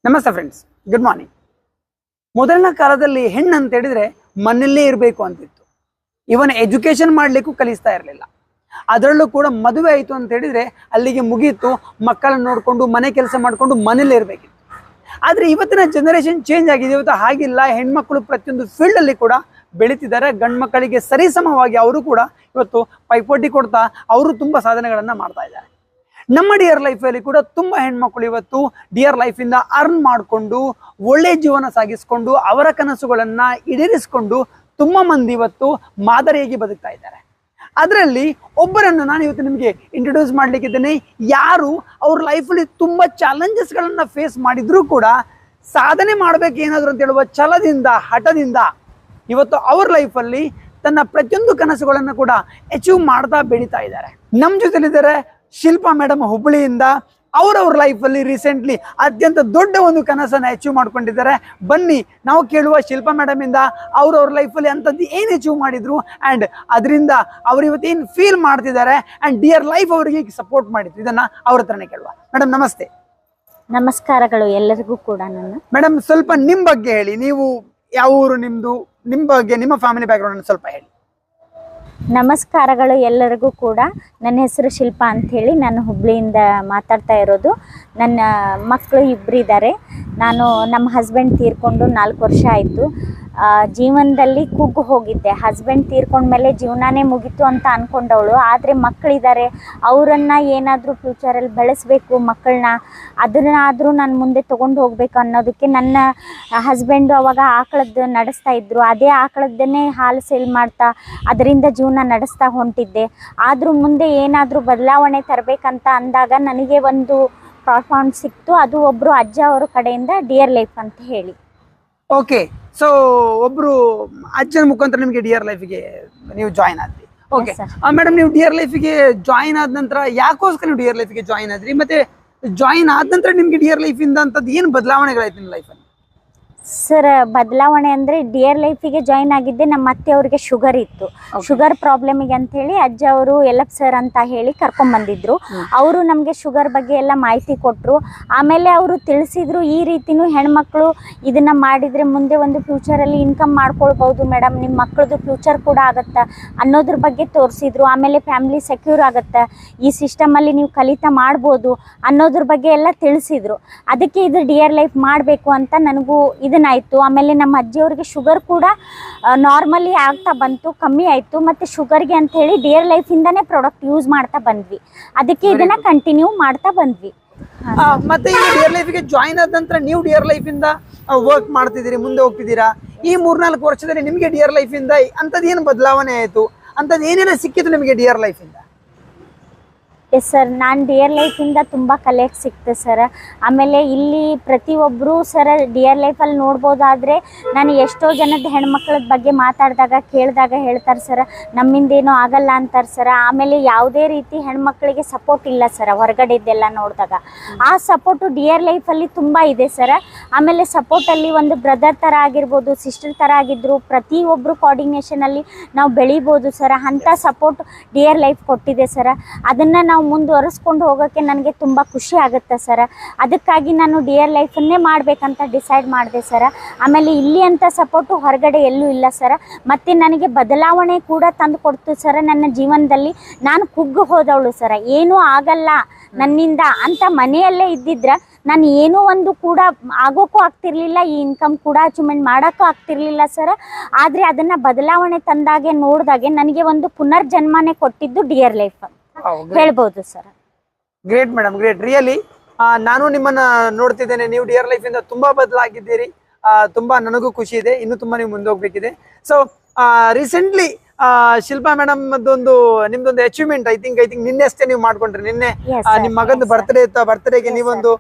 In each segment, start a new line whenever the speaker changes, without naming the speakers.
ನಮಸ್ತೆ friends, good morning. ಮೊದಲಿನ ಕಾಲದಲ್ಲಿ ಹೆಣ್ಣು ಅಂತ ಹೇಳಿದ್ರೆ ಮನೆಯಲ್ಲೇ ಇರಬೇಕು ಅಂತಿತ್ತು. ಇವನ್ ಎಜುಕೇಶನ್ ಮಾಡ್ಲಿಕ್ಕೂ ಕಲಿಸ್ತಾ ಇರಲಿಲ್ಲ. ಅದರಲ್ಲೂ ಕೂಡ ಮದುವೆ ಆಯಿತು ಅಂತ ಹೇಳಿದ್ರೆ ಅಲ್ಲಿಗೆ ಮುಗೀತು. ಮಕ್ಕಳನ್ನ ನೋಡಿಕೊಂಡು ಮನೆ ಕೆಲಸ ಮಾಡಿಕೊಂಡು ಮನೇಲೇ ಇರಬೇಕಿತ್ತು. ಆದರೆ ಇವತ್ತಿನ ಜನರೇಷನ್ ಚೇಂಜ್ ಆಗಿದೆ. ಇವತ್ತು ಹಾಗಿಲ್ಲ. ಹೆಣ್ಮಕ್ಳು ಪ್ರತಿಯೊಂದು ಫೀಲ್ಡಲ್ಲಿ ಕೂಡ ಬೆಳೀತಿದ್ದಾರೆ. ಗಂಡು ಮಕ್ಕಳಿಗೆ ಸರಿಸಮವಾಗಿ ಅವರು ಕೂಡ ಇವತ್ತು ಪೈಪೋಟಿ ಕೊಡ್ತಾ ಅವರು ತುಂಬ ಸಾಧನೆಗಳನ್ನು ಮಾಡ್ತಾ ಇದ್ದಾರೆ. ನಮ್ಮ ಡಿಯರ್ ಲೈಫಲ್ಲಿ ಕೂಡ ತುಂಬ ಹೆಣ್ಮಕ್ಳು ಇವತ್ತು ಡಿಯರ್ ಲೈಫಿಂದ ಅರ್ನ್ ಮಾಡಿಕೊಂಡು ಒಳ್ಳೆ ಜೀವನ ಸಾಗಿಸ್ಕೊಂಡು ಅವರ ಕನಸುಗಳನ್ನು ಈಡೇರಿಸಿಕೊಂಡು ತುಂಬ ಮಂದಿ ಇವತ್ತು ಮಾದರಿಯಾಗಿ ಬದುಕ್ತಾ ಇದ್ದಾರೆ. ಅದರಲ್ಲಿ ಒಬ್ಬರನ್ನು ನಾನು ಇವತ್ತು ನಿಮಗೆ ಇಂಟ್ರೊಡ್ಯೂಸ್ ಮಾಡಲಿಕ್ಕಿದ್ದೇನೆ. ಯಾರು ಅವ್ರ ಲೈಫಲ್ಲಿ ತುಂಬ ಚಾಲೆಂಜಸ್ಗಳನ್ನು ಫೇಸ್ ಮಾಡಿದ್ರೂ ಕೂಡ ಸಾಧನೆ ಮಾಡಬೇಕೇನಾದ್ರು ಅಂತ ಹೇಳುವ ಛಲದಿಂದ, ಹಠದಿಂದ ಇವತ್ತು ಅವ್ರ ಲೈಫಲ್ಲಿ ತನ್ನ ಪ್ರತಿಯೊಂದು ಕನಸುಗಳನ್ನು ಕೂಡ ಅಚೀವ್ ಮಾಡ್ತಾ ಬೆಳೀತಾ ಇದ್ದಾರೆ. ನಮ್ಮ ಜೊತೆಲಿದ್ದಾರೆ ಶಿಲ್ಪಾ ಮೇಡಮ್ ಹುಬ್ಬಳ್ಳಿಯಿಂದ. ಅವರವ್ರ ಲೈಫಲ್ಲಿ ರೀಸೆಂಟ್ಲಿ ಅತ್ಯಂತ ದೊಡ್ಡ ಒಂದು ಕನಸನ್ನು ಅಚೀವ್ ಮಾಡ್ಕೊಂಡಿದ್ದಾರೆ. ಬನ್ನಿ ನಾವು ಕೇಳುವ ಶಿಲ್ಪಾ ಮೇಡಮ್ ಇಂದ ಅವ್ರವ್ರ ಲೈಫಲ್ಲಿ ಅಂಥದ್ದು ಏನು ಅಚೀವ್ ಮಾಡಿದ್ರು ಆ್ಯಂಡ್ ಅದರಿಂದ ಅವ್ರು ಇವತ್ತೇನು ಫೀಲ್ ಮಾಡ್ತಿದ್ದಾರೆ ಆ್ಯಂಡ್ ಡಿಯರ್ ಲೈಫ್ ಅವರಿಗೆ ಸಪೋರ್ಟ್ ಮಾಡಿದ್ರು, ಇದನ್ನ ಅವ್ರ ಹತ್ರನೇ ಕೇಳುವ. ಮೇಡಮ್ ನಮಸ್ತೆ.
ನಮಸ್ಕಾರಗಳು ಎಲ್ಲರಿಗೂ ಕೂಡ.
ಮೇಡಮ್ ಸ್ವಲ್ಪ ನಿಮ್ಮ ಬಗ್ಗೆ ಹೇಳಿ. ನೀವು ಯಾವ ಊರು ನಿಮ್ಮದು? ನಿಮ್ಮ ಬಗ್ಗೆ, ನಿಮ್ಮ ಫ್ಯಾಮಿಲಿ ಬ್ಯಾಕ್ಗ್ರೌಂಡ್ ಸ್ವಲ್ಪ ಹೇಳಿ.
ನಮಸ್ಕಾರಗಳು ಎಲ್ಲರಿಗೂ ಕೂಡ. ನನ್ನ ಹೆಸರು ಶಿಲ್ಪಾ ಅಂಥೇಳಿ, ನಾನು ಹುಬ್ಳಿಯಿಂದ ಮಾತಾಡ್ತಾ ಇರೋದು. ನನ್ನ ಮಕ್ಕಳು ಇಬ್ಬರಿದ್ದಾರೆ. ನಮ್ಮ ಹಸ್ಬೆಂಡ್ ತೀರ್ಕೊಂಡು 4 ವರ್ಷ ಆಯಿತು. ಜೀವನದಲ್ಲಿ ಕುಗ್ಗು ಹೋಗಿದ್ದೆ. ಹಸ್ಬೆಂಡ್ ತೀರ್ಕೊಂಡ್ಮೇಲೆ ಜೀವನನೇ ಮುಗೀತು ಅಂತ ಅಂದ್ಕೊಂಡವಳು. ಆದರೆ ಮಕ್ಕಳಿದ್ದಾರೆ, ಅವರನ್ನು ಏನಾದರೂ ಫ್ಯೂಚರಲ್ಲಿ ಬೆಳೆಸಬೇಕು ಮಕ್ಕಳನ್ನ, ಅದನ್ನಾದರೂ ನಾನು ಮುಂದೆ ತೊಗೊಂಡು ಹೋಗಬೇಕು ಅನ್ನೋದಕ್ಕೆ ನನ್ನ ಹಸ್ಬೆಂಡು ಅವಾಗ ಆಕಳದ್ದು ನಡೆಸ್ತಾ ಇದ್ದರು. ಅದೇ ಆಕಳದ್ದನ್ನೇ ಹಾಲು ಸೇಲ್ ಮಾಡ್ತಾ ಅದರಿಂದ ಜೀವನ ನಡೆಸ್ತಾ ಹೊಂಟಿದ್ದೆ. ಆದರೂ ಮುಂದೆ ಏನಾದರೂ ಬದಲಾವಣೆ ತರಬೇಕಂತ ಅಂದಾಗ ನನಗೆ ಒಂದು ಪ್ಲಾಟ್ಫಾರ್ಮ್ ಸಿಕ್ತು. ಅದು ಒಬ್ಬರು ಅಜ್ಜ ಅವರ ಕಡೆಯಿಂದ ಡಿಯರ್ ಲೈಫ್ ಅಂತ ಹೇಳಿ.
ಓಕೆ, ಸೊ ಒಬ್ರು ಅಜ್ಜನ ಮುಖಾಂತರ ನಿಮಗೆ ಡಿಯರ್ ಲೈಫಿಗೆ ನೀವು ಜಾಯಿನ್ ಆದ್ರಿ. ಓಕೆ ಮೇಡಮ್, ನೀವು ಡಿಯರ್ ಲೈಫಿಗೆ ಜಾಯಿನ್ ಆದ ನಂತರ ಯಾಕೋಸ್ಕರ ನೀವು ಡಿಯರ್ ಲೈಫಿಗೆ ಜಾಯಿನ್ ಆದ್ರಿ? ಮತ್ತೆ ಜಾಯಿನ್ ಆದ ನಂತರ ನಿಮ್ಗೆ ಡಿಯರ್ ಲೈಫ್ ಇಂದ ಅಂತದ್ದು ಏನು ಬದಲಾವಣೆಗಳಾಯ್ತು ನಿಮ್ಮ ಲೈಫಲ್ಲಿ?
ಸರ್, ಬದಲಾವಣೆ ಅಂದರೆ ಡಿಯರ್ ಲೈಫಿಗೆ ಜಾಯಿನ್ ಆಗಿದ್ದೆ. ನಮ್ಮ ಅತ್ತೆಯವ್ರಿಗೆ ಶುಗರ್ ಇತ್ತು. ಶುಗರ್ ಪ್ರಾಬ್ಲಮಿಗೆ ಅಂಥೇಳಿ ಅಜ್ಜ ಅವರು ಎಲ್ಲಪ್ಪ ಸರ್ ಅಂತ ಹೇಳಿ ಕರ್ಕೊಂಡ್ಬಂದಿದ್ರು. ಅವರು ನಮಗೆ ಶುಗರ್ ಬಗ್ಗೆ ಎಲ್ಲ ಮಾಹಿತಿ ಕೊಟ್ಟರು. ಆಮೇಲೆ ಅವರು ತಿಳಿಸಿದ್ರು, ಈ ರೀತಿನೂ ಹೆಣ್ಮಕ್ಳು ಇದನ್ನು ಮಾಡಿದರೆ ಮುಂದೆ ಒಂದು ಫ್ಯೂಚರಲ್ಲಿ ಇನ್ಕಮ್ ಮಾಡ್ಕೊಳ್ಬೋದು ಮೇಡಮ್, ನಿಮ್ಮ ಮಕ್ಕಳದು ಫ್ಯೂಚರ್ ಕೂಡ ಆಗುತ್ತೆ ಅನ್ನೋದ್ರ ಬಗ್ಗೆ ತೋರಿಸಿದ್ರು. ಆಮೇಲೆ ಫ್ಯಾಮಿಲಿ ಸೆಕ್ಯೂರ್ ಆಗುತ್ತೆ, ಈ ಸಿಸ್ಟಮಲ್ಲಿ ನೀವು ಕಲಿತಾ ಮಾಡ್ಬೋದು ಅನ್ನೋದ್ರ ಬಗ್ಗೆ ಎಲ್ಲ ತಿಳಿಸಿದ್ರು. ಅದಕ್ಕೆ ಇದು ಡಿಯರ್ ಲೈಫ್ ಮಾಡಬೇಕು ಅಂತ ನನಗೂ ಇದನ್ನಾಯಿತು. ಆಮೇಲೆ ನಮ್ಮ ಅಜ್ಜಿಯವ್ರಿಗೆ ಶುಗರ್ ಕೂಡ ನಾರ್ಮಲಿ ಆಗ್ತಾ ಬಂತು, ಕಮ್ಮಿ ಆಯಿತು. ಮತ್ತು ಶುಗರ್ಗೆ ಅಂಥೇಳಿ ಡಿಯರ್ ಲೈಫಿಂದನೇ ಪ್ರಾಡಕ್ಟ್ ಯೂಸ್ ಮಾಡ್ತಾ ಬಂದ್ವಿ. ಅದಕ್ಕೆ ಇದನ್ನು ಕಂಟಿನ್ಯೂ ಮಾಡ್ತಾ ಬಂದ್ವಿ.
ಮತ್ತೆ ಈ ಡಿಯರ್ ಲೈಫಿಗೆ ಜಾಯಿನ್ ಆದ ನಂತರ ನೀವು ಡಿಯರ್ ಲೈಫಿಂದ ವರ್ಕ್ ಮಾಡ್ತಿದ್ದೀರಿ, ಮುಂದೆ ಹೋಗ್ತಿದ್ದೀರಾ. ಈ 3-4 ವರ್ಷದಲ್ಲಿ ನಿಮಗೆ ಡಿಯರ್ ಲೈಫಿಂದ ಅಂಥದ್ದು ಏನು ಬದಲಾವಣೆ ಆಯಿತು? ಅಂಥದ್ದು ಏನೇನು ಸಿಕ್ಕಿತು ನಿಮಗೆ ಡಿಯರ್ ಲೈಫಿಂದ?
ಎಸ್ ಸರ್, ನಾನು ಡಿಯರ್ ಲೈಫಿಂದ ತುಂಬ ಕಲಿಯಕ್ಕೆ ಸಿಕ್ತೆ ಸರ್. ಆಮೇಲೆ ಇಲ್ಲಿ ಪ್ರತಿಯೊಬ್ಬರು ಸರ್ ಡಿಯರ್ ಲೈಫಲ್ಲಿ ನೋಡ್ಬೋದಾದರೆ, ನಾನು ಎಷ್ಟೋ ಜನದ ಹೆಣ್ಮಕ್ಳದ ಬಗ್ಗೆ ಮಾತಾಡಿದಾಗ ಕೇಳಿದಾಗ ಹೇಳ್ತಾರೆ ಸರ್, ನಮ್ಮಿಂದೇನೋ ಆಗಲ್ಲ ಅಂತಾರೆ ಸರ್. ಆಮೇಲೆ ಯಾವುದೇ ರೀತಿ ಹೆಣ್ಮಕ್ಳಿಗೆ ಸಪೋರ್ಟ್ ಇಲ್ಲ ಸರ್ ಹೊರಗಡೆದ್ದೆಲ್ಲ ನೋಡಿದಾಗ. ಆ ಸಪೋರ್ಟು ಡಿಯರ್ ಲೈಫಲ್ಲಿ ತುಂಬ ಇದೆ ಸರ್. ಆಮೇಲೆ ಸಪೋರ್ಟಲ್ಲಿ ಒಂದು ಬ್ರದರ್ ಥರ ಆಗಿರ್ಬೋದು, ಸಿಸ್ಟರ್ ಥರ ಆಗಿದ್ದರು, ಪ್ರತಿಯೊಬ್ಬರು ಕೋಆರ್ಡಿನೇಷನಲ್ಲಿ ನಾವು ಬೆಳಿಬೋದು ಸರ್. ಅಂಥ ಸಪೋರ್ಟ್ ಡಿಯರ್ ಲೈಫ್ ಕೊಟ್ಟಿದೆ ಸರ್. ಅದನ್ನು ನಾವು ಮುಂದುವರಿಸ್ಕೊಂಡು ಹೋಗೋಕ್ಕೆ ನನಗೆ ತುಂಬ ಖುಷಿ ಆಗುತ್ತೆ ಸರ್. ಅದಕ್ಕಾಗಿ ನಾನು ಡಿಯರ್ ಲೈಫನ್ನೇ ಮಾಡಬೇಕಂತ ಡಿಸೈಡ್ ಮಾಡಿದೆ ಸರ್. ಆಮೇಲೆ ಇಲ್ಲಿ ಅಂಥ ಸಪೋರ್ಟು ಹೊರಗಡೆ ಎಲ್ಲೂ ಇಲ್ಲ ಸರ್. ಮತ್ತು ನನಗೆ ಬದಲಾವಣೆ ಕೂಡ ತಂದು ಕೊಡ್ತು ಸರ್. ನನ್ನ ಜೀವನದಲ್ಲಿ ನಾನು ಕುಗ್ಗು ಹೋದವಳು ಸರ್, ಏನೂ ಆಗಲ್ಲ ನನ್ನಿಂದ ಅಂತ ಮನೆಯಲ್ಲೇ ಇದ್ದಿದ್ರೆ ನಾನು ಏನೋ ಒಂದು ಕೂಡ ಆಗೋಕ್ಕೂ ಆಗ್ತಿರ್ಲಿಲ್ಲ, ಈ ಇನ್ಕಮ್ ಕೂಡ ಅಚೀವ್ಮೆಂಟ್ ಮಾಡೋಕ್ಕೂ ಆಗ್ತಿರ್ಲಿಲ್ಲ ಸರ್. ಆದರೆ ಅದನ್ನು ಬದಲಾವಣೆ ತಂದಾಗೆ ನೋಡಿದಾಗೆ ನನಗೆ ಒಂದು ಪುನರ್ಜನ್ಮನೇ ಕೊಟ್ಟಿದ್ದು ಡಿಯರ್ ಲೈಫ್ ಹೇಳ್ಬೋದು sir.
Great madam, great. Really ನಾನು ನಿಮ್ಮನ್ನ ನೋಡ್ತಿದ್ದೇನೆ, ನೀವು ಡಿಯರ್ ಲೈಫ್ ಇಂದ ತುಂಬಾ ಬದಲಾಗಿದ್ದೀರಿ. ತುಂಬಾ ನನಗೂ ಖುಷಿ ಇದೆ. ಇನ್ನು ತುಂಬಾ ನೀವು ಮುಂದೆ ಹೋಗ್ಬೇಕಿದೆ. ಸೊ ರೀಸೆಂಟ್ಲಿ ಶಿಲ್ಪಾ ಮೇಡಮ್ ನಿಮ್ದೊಂದು ಅಚೀವ್ಮೆಂಟ್ ಐ ಥಿಂಕ್ ನಿನ್ನೆ ಅಷ್ಟೇ ನೀವು ಮಾಡ್ಕೊಂಡ್ರಿ. ನಿನ್ನೆ ನಿಮ್ಮ ಮಗಂದು ಬರ್ತ್ಡೇ ಇತ್ತು. ಬರ್ತ್ಡೇಗೆ ನೀವೊಂದು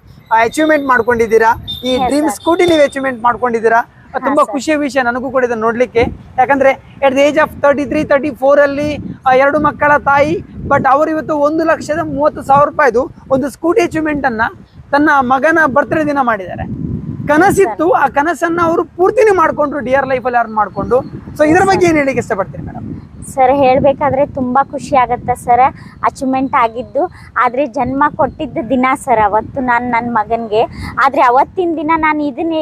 ಅಚೀವ್ಮೆಂಟ್ ಮಾಡ್ಕೊಂಡಿದ್ದೀರಾ. ಈ ಡ್ರೀಮ್ ಸ್ಕೂಟಿ ನೀವು ಅಚೀವ್ಮೆಂಟ್ ಮಾಡ್ಕೊಂಡಿದ್ದೀರಾ. ತುಂಬಾ ಖುಷಿಯ ವಿಷಯ ನನಗೂ ಕೂಡ ಇದನ್ನು ನೋಡ್ಲಿಕ್ಕೆ. ಯಾಕಂದ್ರೆ ಎಟ್ ದ ಏಜ್ ಆಫ್ 33-34 ಅಲ್ಲಿ 2 ಮಕ್ಕಳ ತಾಯಿ. ಬಟ್ ಅವರು ಇವತ್ತು 1,30,30,000 ರೂಪಾಯಿದು ಒಂದು ಸ್ಕೂಟಿ ಅಚೀವ್ಮೆಂಟ್ ಅನ್ನ ತನ್ನ ಮಗನ ಬರ್ತ್ಡೇ ದಿನ ಮಾಡಿದ್ದಾರೆ. ಕನಸಿತ್ತು, ಆ ಕನಸನ್ನ ಅವರು ಪೂರ್ತಿನೇ ಮಾಡ್ಕೊಂಡ್ರು ಡಿಯರ್ ಲೈಫಲ್ಲಿ ಅರ್ನ್ ಮಾಡ್ಕೊಂಡು. ಸೊ ಇದ್ರ ಬಗ್ಗೆ ಏನ್ ಹೇಳಿಕ್ಕೆ ಇಷ್ಟಪಡ್ತೀನಿ ಮೇಡಮ್?
ಸರ್ ಹೇಳಬೇಕಾದ್ರೆ ತುಂಬ ಖುಷಿ ಆಗುತ್ತೆ ಸರ್ ಅಚೀವ್ಮೆಂಟ್ ಆಗಿದ್ದು. ಆದರೆ ಜನ್ಮ ಕೊಟ್ಟಿದ್ದು ದಿನ ಸರ್ ಅವತ್ತು ನಾನು ನನ್ನ ಮಗನಿಗೆ. ಆದರೆ ಅವತ್ತಿನ ದಿನ ನಾನು ಇದನ್ನೇ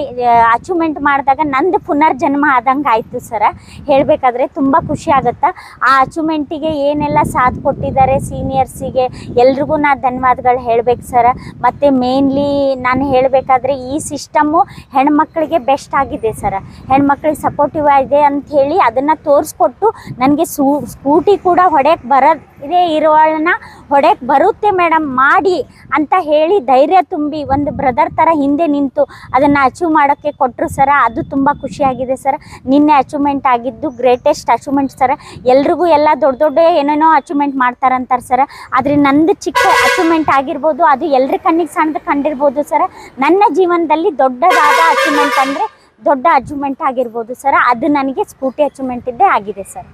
ಅಚೀವ್ಮೆಂಟ್ ಮಾಡಿದಾಗ ನಂದು ಪುನರ್ಜನ್ಮ ಆದಂಗೆ ಆಯಿತು ಸರ್. ಹೇಳಬೇಕಾದ್ರೆ ತುಂಬ ಖುಷಿ ಆಗುತ್ತೆ. ಆ ಅಚೀವ್ಮೆಂಟಿಗೆ ಏನೆಲ್ಲ ಸಾಥ್ ಕೊಟ್ಟಿದ್ದಾರೆ ಸೀನಿಯರ್ಸಿಗೆ ಎಲ್ರಿಗೂ ನಾನು ಧನ್ಯವಾದಗಳು ಹೇಳಬೇಕು ಸರ್. ಮತ್ತು ಮೇನ್ಲಿ ನಾನು ಹೇಳಬೇಕಾದ್ರೆ ಈ ಸಿಸ್ಟಮ್ಮು ಹೆಣ್ಮಕ್ಳಿಗೆ ಬೆಸ್ಟ್ ಆಗಿದೆ ಸರ್. ಹೆಣ್ಮಕ್ಳಿಗೆ ಸಪೋರ್ಟಿವ್ ಆಗಿದೆ ಅಂಥೇಳಿ ಅದನ್ನು ತೋರಿಸ್ಕೊಟ್ಟು ನನಗೆ ಸ್ಕೂಟಿ ಕೂಡ ಹೊಡೆಯಕ್ಕೆ ಬರೋದೇ ಇರೋಳನ್ನ ಹೊಡೆಯಕ್ಕೆ ಬರುತ್ತೆ ಮೇಡಮ್ ಮಾಡಿ ಅಂತ ಹೇಳಿ ಧೈರ್ಯ ತುಂಬಿ ಒಂದು ಬ್ರದರ್ ಥರ ಹಿಂದೆ ನಿಂತು ಅದನ್ನು ಅಚೀವ್ ಮಾಡೋಕ್ಕೆ ಕೊಟ್ಟರು ಸರ. ಅದು ತುಂಬ ಖುಷಿಯಾಗಿದೆ ಸರ್. ನಿನ್ನೆ ಅಚೀವ್ಮೆಂಟ್ ಆಗಿದ್ದು ಗ್ರೇಟೆಸ್ಟ್ ಅಚೀವ್ಮೆಂಟ್ ಸರ್. ಎಲ್ರಿಗೂ ಎಲ್ಲ ದೊಡ್ಡ ದೊಡ್ಡ ಏನೇನೋ ಅಚೀವ್ಮೆಂಟ್ ಮಾಡ್ತಾರಂತಾರೆ ಸರ್. ಆದರೆ ನಂದು ಚಿಕ್ಕ ಅಚೀವ್ಮೆಂಟ್ ಆಗಿರ್ಬೋದು, ಅದು ಎಲ್ರ ಕಣ್ಣಿಗೆ ಸಣ್ಣದು ಕಂಡಿರ್ಬೋದು ಸರ್. ನನ್ನ ಜೀವನದಲ್ಲಿ ದೊಡ್ಡದಾದ ಅಚೀವ್ಮೆಂಟ್ ಅಂದರೆ ದೊಡ್ಡ ಅಚೀವ್ಮೆಂಟ್ ಆಗಿರ್ಬೋದು ಸರ್. ಅದು ನನಗೆ ಸ್ಕೂಟಿ ಅಚೀವ್ಮೆಂಟ್ ಇದ್ದೇ ಆಗಿದೆ ಸರ್.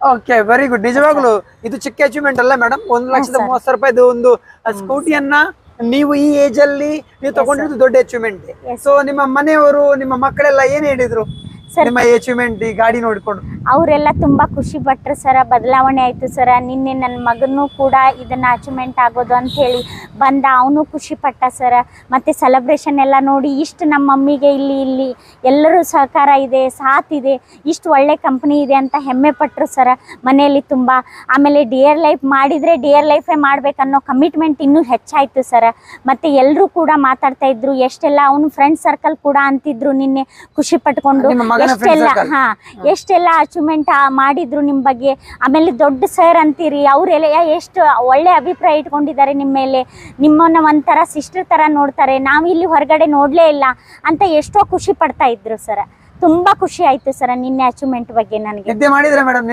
Okay, very good. ನಿಜವಾಗ್ಲು ಇದು ಚಿಕ್ಕ ಅಚೀವ್ಮೆಂಟ್ ಅಲ್ಲ ಮೇಡಮ್. 1,30,30,000 ರೂಪಾಯಿದು ಒಂದು ಸ್ಕೂಟಿಯನ್ನ ನೀವು ಈ ಏಜ್ ಅಲ್ಲಿ ನೀವು ತಗೊಂಡಿರೋದು ದೊಡ್ಡ ಅಚೀವ್ಮೆಂಟ್. ಸೊ ನಿಮ್ಮ ಮನೆಯವರು ನಿಮ್ಮ ಮಕ್ಕಳೆಲ್ಲ ಏನ್ ಹೇಳಿದ್ರು ನಿಮ್ಮ ಅಚೀವ್ಮೆಂಟ್ ಈ ಗಾಡಿ ನೋಡ್ಕೊಂಡು?
ಅವರೆಲ್ಲ ತುಂಬ ಖುಷಿ ಪಟ್ರು ಸರ. ಬದಲಾವಣೆ ಆಯಿತು ಸರ. ನಿನ್ನೆ ನನ್ನ ಮಗನೂ ಕೂಡ ಇದನ್ನು ಅಚೀವ್ಮೆಂಟ್ ಆಗೋದು ಅಂಥೇಳಿ ಬಂದ, ಅವನು ಖುಷಿ ಪಟ್ಟ ಸರ. ಮತ್ತು ಸೆಲೆಬ್ರೇಷನ್ ಎಲ್ಲ ನೋಡಿ ಇಷ್ಟು ನಮ್ಮ ಮಮ್ಮಿಗೆ ಇಲ್ಲಿ ಎಲ್ಲರೂ ಸಹಕಾರ ಇದೆ, ಸಾಥ್ ಇದೆ, ಇಷ್ಟು ಒಳ್ಳೆ ಕಂಪ್ನಿ ಇದೆ ಅಂತ ಹೆಮ್ಮೆ ಪಟ್ಟರು ಸರ ಮನೆಯಲ್ಲಿ ತುಂಬ. ಆಮೇಲೆ ಡಿಯರ್ ಲೈಫ್ ಮಾಡಿದರೆ ಡಿಯರ್ ಲೈಫೇ ಮಾಡಬೇಕನ್ನೋ ಕಮಿಟ್ಮೆಂಟ್ ಇನ್ನೂ ಹೆಚ್ಚಾಯಿತು ಸರ. ಮತ್ತು ಎಲ್ಲರೂ ಕೂಡ ಮಾತಾಡ್ತಾ ಇದ್ರು, ಎಷ್ಟೆಲ್ಲ ಅವನು ಫ್ರೆಂಡ್ ಸರ್ಕಲ್ ಕೂಡ ಅಂತಿದ್ರು ನಿನ್ನೆ ಖುಷಿ ಪಟ್ಕೊಂಡು ಎಷ್ಟೆಲ್ಲ ಅಚೀವ್ಮೆಂಟ್ ಮಾಡಿದ್ರು ನಿಮ್ಮ ಬಗ್ಗೆ. ಆಮೇಲೆ ದೊಡ್ಡ ಸರ್ ಅಂತೀರಿ, ಅವರೆಲ್ಲ ಎಷ್ಟು ಒಳ್ಳೆ ಅಭಿಪ್ರಾಯ ಇಟ್ಕೊಂಡಿದ್ದಾರೆ ನಿಮ್ಮ ಮೇಲೆ, ನಿಮ್ಮನ್ನ ಒಂಥರ ಸಿಸ್ಟರ್ ಥರ ನೋಡ್ತಾರೆ, ನಾವು ಇಲ್ಲಿ ಹೊರಗಡೆ ನೋಡಲೇ ಇಲ್ಲ ಅಂತ ಎಷ್ಟೋ ಖುಷಿ ಪಡ್ತಾ ಇದ್ರು ಸರ್. ತುಂಬಾ ಖುಷಿ ಆಯ್ತು ಸರ್ ನಿನ್ನೆ ಅಚೀವ್ಮೆಂಟ್ ಬಗ್ಗೆ. ನನಗೆ
ನಿದ್ದೆ ಮಾಡಿದ್ರೆ ಮೇಡಮ್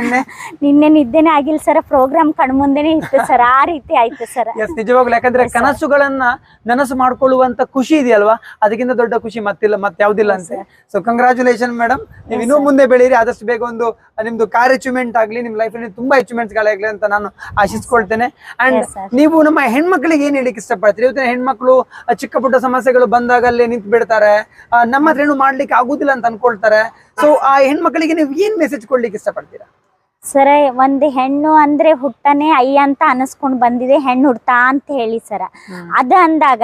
ನಿನ್ನೆ ನಿದ್ದೆನೇ ಆಗಿಲ್ಲ ಸರ್. ಪ್ರೋಗ್ರಾಮ್ ಕಣ್ಮುಂದೆನೇ ಇತ್ತು ಸರ್. ಆ ರೀತಿ ಆಯ್ತು ಸರ್.
ನಿಜವಾಗ್ಲು. ಯಾಕಂದ್ರೆ ಕನಸುಗಳನ್ನ ನನಸು ಮಾಡ್ಕೊಳ್ಳುವಂತ ಖುಷಿ ಇದೆಯಲ್ವಾ, ಅದಕ್ಕಿಂತ ದೊಡ್ಡ ಖುಷಿ ಮತ್ತೆ ಯಾವ್ದಿಲ್ಲ ಅಂತೆ. So congratulation madam. ನೀವು ಇನ್ನೂ ಮುಂದೆ ಬೆಳೀರಿ. ಆದಷ್ಟು ಬೇಗ ಒಂದು ನಿಮ್ದು ಕಾರ್ ಅಚೀವ್ಮೆಂಟ್ ಆಗ್ಲಿ, ನಿಮ್ ಲೈಫ್ ಅಲ್ಲಿ ತುಂಬಾ ಅಚೀವ್ಮೆಂಟ್ಸ್ ಗಳಾಗ್ಲಿ ಅಂತ ನಾನು ಆಶಿಸ್ಕೊಳ್ತೇನೆ. ಅಂಡ್ ನೀವು ನಮ್ಮ ಹೆಣ್ಮಕ್ಳಿಗೆ ಏನ್ ಹೇಳಿಕ್ಕೆ ಇಷ್ಟಪಡ್ತೀರಿ? ಇವತ್ತಿನ ಹೆಣ್ಮಕ್ಳು ಚಿಕ್ಕ ಪುಟ್ಟ ಸಮಸ್ಯೆಗಳು ಬಂದಾಗ ಅಲ್ಲೇ ನಿಂತು ಬಿಡ್ತಾರೆ, ನಮ್ಮ ಹತ್ರ ಏನು ಮಾಡ್ಲಿಕ್ಕೆ ಆಗುದಿಲ್ಲ ಅಂತ ಅನ್ಕೊಳ್ತಾರೆ. ಸೊ ಆ ಹೆಣ್ಮಕ್ಳಿಗೆ ನೀವು ಏನ್ ಮೆಸೇಜ್ ಕೊಡ್ಲಿಕ್ಕೆ ಇಷ್ಟಪಡ್ತೀರಾ?
ಸರ, ಒಂದು ಹೆಣ್ಣು ಅಂದ್ರೆ ಹುಟ್ಟನೆ ಅಯ್ಯ ಅಂತ ಅನಿಸ್ಕೊಂಡು ಬಂದಿದೆ, ಹೆಣ್ಣು ಹುಡ್ತಾ ಅಂತ ಹೇಳಿ ಸರ. ಅದು ಅಂದಾಗ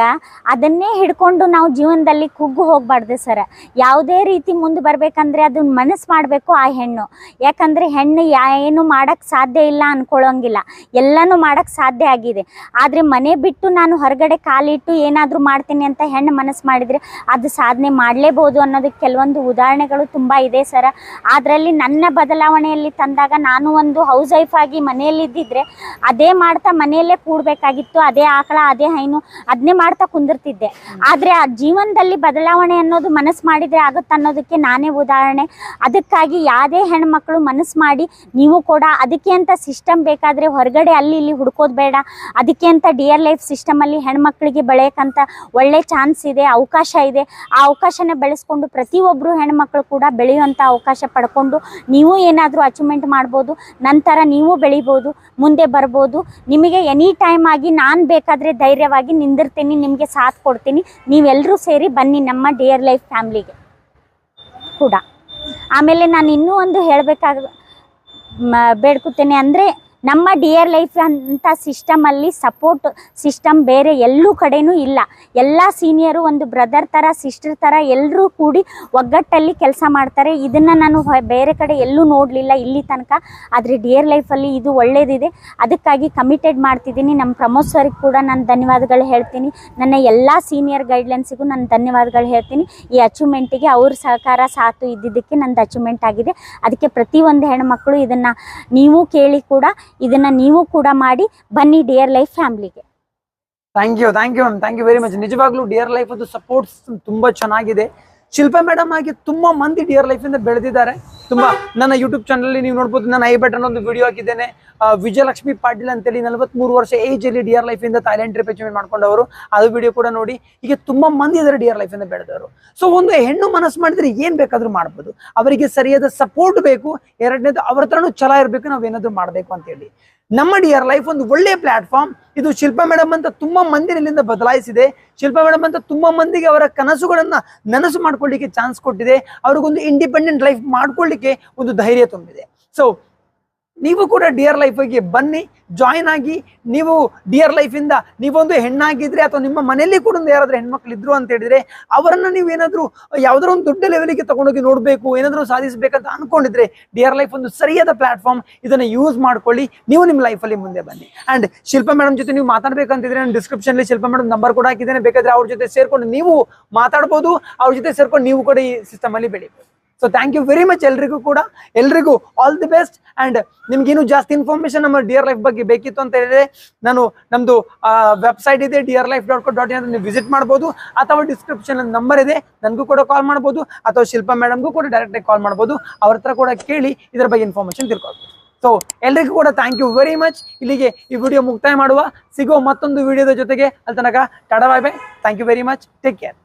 ಅದನ್ನೇ ಹಿಡ್ಕೊಂಡು ನಾವು ಜೀವನದಲ್ಲಿ ಕುಗ್ಗು ಹೋಗ್ಬಾರ್ದು ಸರ. ಯಾವುದೇ ರೀತಿ ಮುಂದೆ ಬರ್ಬೇಕಂದ್ರೆ ಅದನ್ನ ಮನಸ್ಸು ಮಾಡಬೇಕು ಆ ಹೆಣ್ಣು. ಯಾಕಂದ್ರೆ ಹೆಣ್ಣು ಏನು ಮಾಡಕ್ ಸಾಧ್ಯ ಇಲ್ಲ ಅನ್ಕೊಳ್ಳೋಂಗಿಲ್ಲ, ಎಲ್ಲನೂ ಮಾಡಕ್ ಸಾಧ್ಯ ಆಗಿದೆ. ಆದ್ರೆ ಮನೆ ಬಿಟ್ಟು ನಾನು ಹೊರಗಡೆ ಕಾಲಿಟ್ಟು ಏನಾದ್ರೂ ಮಾಡ್ತೀನಿ ಅಂತ ಹೆಣ್ಣು ಮನಸ್ಸು ಮಾಡಿದ್ರೆ ಅದು ಸಾಧನೆ ಮಾಡಲೇಬಹುದು ಅನ್ನೋದಕ್ಕೆ ಕೆಲವೊಂದು ಉದಾಹರಣೆಗಳು ತುಂಬಾ ಇದೆ ಸರ. ಅದರಲ್ಲಿ ನನ್ನ ಬದಲಾವಣೆಯಲ್ಲಿ ತಂದಾಗ ನಾನು ಒಂದು ಹೌಸ್ ವೈಫ್ ಆಗಿ ಮನೆಯಲ್ಲಿ ಇದ್ದಿದ್ರೆ ಅದೇ ಮಾಡ್ತಾ ಮನೆಯಲ್ಲೇ ಕೂಡ್ಬೇಕಾಗಿತ್ತು. ಅದೇ ಆಕಳ ಅದೇ ಹೈನು ಅದನ್ನೇ ಮಾಡ್ತಾ ಕುಂದಿರ್ತಿದ್ದೆ. ಆದ್ರೆ ಆ ಜೀವನದಲ್ಲಿ ಬದಲಾವಣೆ ಅನ್ನೋದು ಮನಸ್ಸು ಮಾಡಿದ್ರೆ ಆಗುತ್ತೆ ಅನ್ನೋದಕ್ಕೆ ನಾನೇ ಉದಾಹರಣೆ. ಅದಕ್ಕಾಗಿ ಯಾವುದೇ ಹೆಣ್ಮಕ್ಳು ಮನಸ್ಸು ಮಾಡಿ ನೀವು ಕೂಡ ಅದಕ್ಕೆ ಅಂತ ಸಿಸ್ಟಮ್ ಬೇಕಾದ್ರೆ ಹೊರಗಡೆ ಅಲ್ಲಿ ಇಲ್ಲಿ ಹುಡ್ಕೋದು ಬೇಡ. ಅದಕ್ಕೆ ಅಂತ ಡಿಯರ್ ಲೈಫ್ ಸಿಸ್ಟಮ್ ಅಲ್ಲಿ ಹೆಣ್ಮಕ್ಳಿಗೆ ಬೆಳೆಯಕ್ಕಂತ ಒಳ್ಳೆ ಚಾನ್ಸ್ ಇದೆ, ಅವಕಾಶ ಇದೆ. ಆ ಅವಕಾಶನ ಬೆಳೆಸ್ಕೊಂಡು ಪ್ರತಿಯೊಬ್ಬರು ಹೆಣ್ಮಕ್ಳು ಕೂಡ ಬೆಳೆಯುವಂಥ ಅವಕಾಶ ಪಡ್ಕೊಂಡು ನೀವು ಏನಾದರೂ ಅಚೀವ್ಮೆಂಟ್ ಮಾಡ್ಬೋದು. ನಂತರ ನೀವು ಬೆಳಿಬೋದು, ಮುಂದೆ ಬರ್ಬೋದು. ನಿಮಗೆ ಎನಿ ಟೈಮ್ ಆಗಿ ನಾನು ಬೇಕಾದರೆ ಧೈರ್ಯವಾಗಿ ನಿಂದಿರ್ತೀನಿ, ನಿಮಗೆ ಸಾಥ್ ಕೊಡ್ತೀನಿ. ನೀವೆಲ್ಲರೂ ಸೇರಿ ಬನ್ನಿ ನಮ್ಮ ಡಿಯರ್ ಲೈಫ್ ಫ್ಯಾಮ್ಲಿಗೆ ಕೂಡ. ಆಮೇಲೆ ನಾನು ಇನ್ನೂ ಒಂದು ಬೇಡ್ಕೊತೇನೆ ಅಂದರೆ, ನಮ್ಮ ಡಿಯರ್ ಲೈಫ್ ಅಂತ ಸಿಸ್ಟಮಲ್ಲಿ ಸಪೋರ್ಟ್ ಸಿಸ್ಟಮ್ ಬೇರೆ ಎಲ್ಲೂ ಕಡೆನೂ ಇಲ್ಲ. ಎಲ್ಲ ಸೀನಿಯರು ಒಂದು ಬ್ರದರ್ ಥರ ಸಿಸ್ಟರ್ ಥರ ಎಲ್ಲರೂ ಕೂಡಿ ಒಗ್ಗಟ್ಟಲ್ಲಿ ಕೆಲಸ ಮಾಡ್ತಾರೆ. ಇದನ್ನು ನಾನು ಬೇರೆ ಕಡೆ ಎಲ್ಲೂ ನೋಡಲಿಲ್ಲ ಇಲ್ಲಿ ತನಕ. ಆದರೆ ಡಿಯರ್ ಲೈಫಲ್ಲಿ ಇದು ಒಳ್ಳೆಯದಿದೆ. ಅದಕ್ಕಾಗಿ ಕಮಿಟೆಡ್ ಮಾಡ್ತಿದ್ದೀನಿ. ನಮ್ಮ ಪ್ರಮೋದ್ ಸರ್ಗೆ ಕೂಡ ನಾನು ಧನ್ಯವಾದಗಳು ಹೇಳ್ತೀನಿ. ನನ್ನ ಎಲ್ಲ ಸೀನಿಯರ್ ಗೈಡ್ಲೈನ್ಸಿಗೂ ನಾನು ಧನ್ಯವಾದಗಳು ಹೇಳ್ತೀನಿ. ಈ ಅಚೀವ್ಮೆಂಟಿಗೆ ಅವ್ರ ಸಹಕಾರ ಸಾಥು ಇದ್ದಿದ್ದಕ್ಕೆ ನಂದು ಅಚೀವ್ಮೆಂಟ್ ಆಗಿದೆ. ಅದಕ್ಕೆ ಪ್ರತಿಯೊಂದು ಹೆಣ್ಮಕ್ಳು ಇದನ್ನು ನೀವು ಕೇಳಿ ಕೂಡ ಇದನ್ನ ನೀವು ಕೂಡ ಮಾಡಿ ಬನ್ನಿ ಡಿಯರ್ ಲೈಫ್ ಫ್ಯಾಮಿಲಿಗೆ.
Thank you ma'am, thank you very much. ನಿಜವಾಗ್ಲೂ ಡಿಯರ್ ಲೈಫ್ ಅದು ಸಪೋರ್ಟ್ಸ್ ತುಂಬಾ ಚೆನ್ನಾಗಿದೆ. ಶಿಲ್ಪಾ ಮೇಡಮ್ ಆಗಿ ತುಂಬಾ ಮಂದಿ ಡಿಯರ್ ಲೈಫ್ ಇಂದ ಬೆಳೆದಿದ್ದಾರೆ. ತುಂಬಾ ನನ್ನ ಯೂಟ್ಯೂಬ್ ಚಾನಲ್ ನೀವು ನೋಡ್ಬೋದು, ನಾನು ಐ ಬಟನ್ ಒಂದು ವಿಡಿಯೋ ಹಾಕಿದ್ದೇನೆ. ವಿಜಯಲಕ್ಷ್ಮಿ ಪಾಟೀಲ್ ಅಂತೇಳಿ 43 ವರ್ಷ ಏಜ್ ಅಲ್ಲಿ ಡಿಯರ್ ಲೈಫ್ ಇಂದ ಥೈಲ್ಯಾಂಡ್ ಟ್ರಿಪ್ ಅಚೀವ್ಮೆಂಟ್ ಮಾಡ್ಕೊಂಡವರು. ಅದು ವಿಡಿಯೋ ಕೂಡ ನೋಡಿ. ಹೀಗೆ ತುಂಬಾ ಮಂದಿ ಇದ್ದಾರೆ ಡಿಯರ್ ಲೈಫ್ ಇಂದ ಬೆಳೆದವರು. ಸೊ ಒಂದು ಹೆಣ್ಣು ಮನಸ್ಸು ಮಾಡಿದ್ರೆ ಏನ್ ಬೇಕಾದ್ರೂ ಮಾಡ್ಬೋದು. ಅವರಿಗೆ ಸರಿಯಾದ ಸಪೋರ್ಟ್ ಬೇಕು. ಎರಡನೇದು ಅವ್ರ ಹತ್ರನೂ ಛಲ ಇರಬೇಕು, ನಾವೇನಾದ್ರೂ ಮಾಡ್ಬೇಕು ಅಂತ ಹೇಳಿ. ನಮ್ಮ ಡಿಯರ್ ಲೈಫ್ ಒಂದು ಒಳ್ಳೆ ಪ್ಲಾಟ್ಫಾರ್ಮ್. ಇದು ಶಿಲ್ಪಾ ಮೇಡಮ್ ಅಂತ ತುಂಬಾ ಮಂದಿ ಇಲ್ಲಿಂದ ಬದಲಾಯಿಸಿದೆ. ಶಿಲ್ಪಾ ಮೇಡಮ್ ಅಂತ ತುಂಬಾ ಮಂದಿಗೆ ಅವರ ಕನಸುಗಳನ್ನ ನನಸು ಮಾಡ್ಕೊಳ್ಳಿಕ್ಕೆ ಚಾನ್ಸ್ ಕೊಟ್ಟಿದೆ. ಅವ್ರಿಗೊಂದು ಇಂಡಿಪೆಂಡೆಂಟ್ ಲೈಫ್ ಮಾಡ್ಕೊಳ್ಳಿಕ್ಕೆ ಒಂದು ಧೈರ್ಯ ತುಂಬಿದೆ. ಸೊ ನೀವು ಕೂಡ ಡಿಯರ್ ಲೈಫಿಗೆ ಬನ್ನಿ, ಜಾಯಿನ್ ಆಗಿ. ನೀವು ಡಿಯರ್ ಲೈಫಿಂದ ನೀವೊಂದು ಹೆಣ್ಣಾಗಿದ್ರೆ ಅಥವಾ ನಿಮ್ಮ ಮನೆಯಲ್ಲಿ ಕೂಡ ಒಂದು ಯಾರಾದ್ರೂ ಹೆಣ್ಮಕ್ಳು ಇದ್ರು ಅಂತ ಹೇಳಿದ್ರೆ ಅವರನ್ನ ನೀವು ಏನಾದ್ರು ಯಾವ್ದಾದ್ರು ಒಂದು ದೊಡ್ಡ ಲೆವೆಲ್ಗೆ ತಗೊಂಡೋಗಿ ನೋಡ್ಬೇಕು, ಏನಾದ್ರು ಸಾಧಿಸಬೇಕಂತ ಅನ್ಕೊಂಡಿದ್ರೆ ಡಿಯರ್ ಲೈಫ್ ಒಂದು ಸರಿಯಾದ ಪ್ಲಾಟ್ಫಾರ್ಮ್. ಇದನ್ನ ಯೂಸ್ ಮಾಡ್ಕೊಳ್ಳಿ, ನೀವು ನಿಮ್ಮ ಲೈಫಲ್ಲಿ ಮುಂದೆ ಬನ್ನಿ. ಅಂಡ್ ಶಿಲ್ಪಾ ಮೇಡಮ್ ಜೊತೆ ನೀವು ಮಾತಾಡ್ಬೇಕಂತಿದ್ರೆ ನಾನು ಡಿಸ್ಕ್ರಿಪ್ಷನ್ ಅಲ್ಲಿ ಶಿಲ್ಪಾ ಮೇಡಮ್ ನಂಬರ್ ಕೂಡ ಹಾಕಿದ್ದೇನೆ. ಬೇಕಾದ್ರೆ ಅವ್ರ ಜೊತೆ ಸೇರ್ಕೊಂಡು ನೀವು ಮಾತಾಡ್ಬೋದು, ಅವ್ರ ಜೊತೆ ಸೇರ್ಕೊಂಡು ನೀವು ಕೂಡ ಈ ಸಿಸ್ಟಮ್ ಅಲ್ಲಿ ಬೆಳಿಬೋದು. So thank you very much ಎಲ್ರಿಗೂ ಆಲ್ ದಿ ಬೆಸ್ಟ್. ಅಂಡ್ ನಿಮ್ಗೆ ಇನ್ನೂ ಜಾಸ್ತಿ ಇನ್ಫಾರ್ಮೇಶನ್ ನಮ್ಮ ಡಿಯರ್ ಲೈಫ್ ಬಗ್ಗೆ ಬೇಕಿತ್ತು ಅಂತ ಹೇಳಿದ್ರೆ ನಮ್ದು ವೆಬ್ಸೈಟ್ ಇದೆ dearlife.co.in ಅಂತ ನೀವು ವಿಸಿಟ್ ಮಾಡ್ಬೋದು, ಅಥವಾ ಡಿಸ್ಕ್ರಿಪ್ಷನ್ ನಂಬರ್ ಇದೆ, ನನಗೂ ಕೂಡ ಕಾಲ್ ಮಾಡ್ಬೋದು, ಅಥವಾ ಶಿಲ್ಪಾ ಮೇಡಮ್ಗೂ ಕೂಡ ಡೈರೆಕ್ಟ್ ಆಗಿ ಕಾಲ್ ಮಾಡ್ಬೋದು. ಅವ್ರ ಹತ್ರ ಕೂಡ ಕೇಳಿ ಇದರ ಬಗ್ಗೆ ಇನ್ಫಾರ್ಮೇಶನ್ ತಿಳ್ಕೊಳ್ಬೋದು. ಸೊ ಎಲ್ರಿಗೂ ಕೂಡ ಥ್ಯಾಂಕ್ ಯು ವೆರಿ ಮಚ್. ಇಲ್ಲಿಗೆ ಈ ವಿಡಿಯೋ ಮುಕ್ತಾಯ ಮಾಡುವ. ಸಿಗೋ ಮತ್ತೊಂದು ವಿಡಿಯೋದ ಜೊತೆಗೆ. ಅಲ್ಲಿ ತನಕ tata bye bye. Thank you very much. Take care.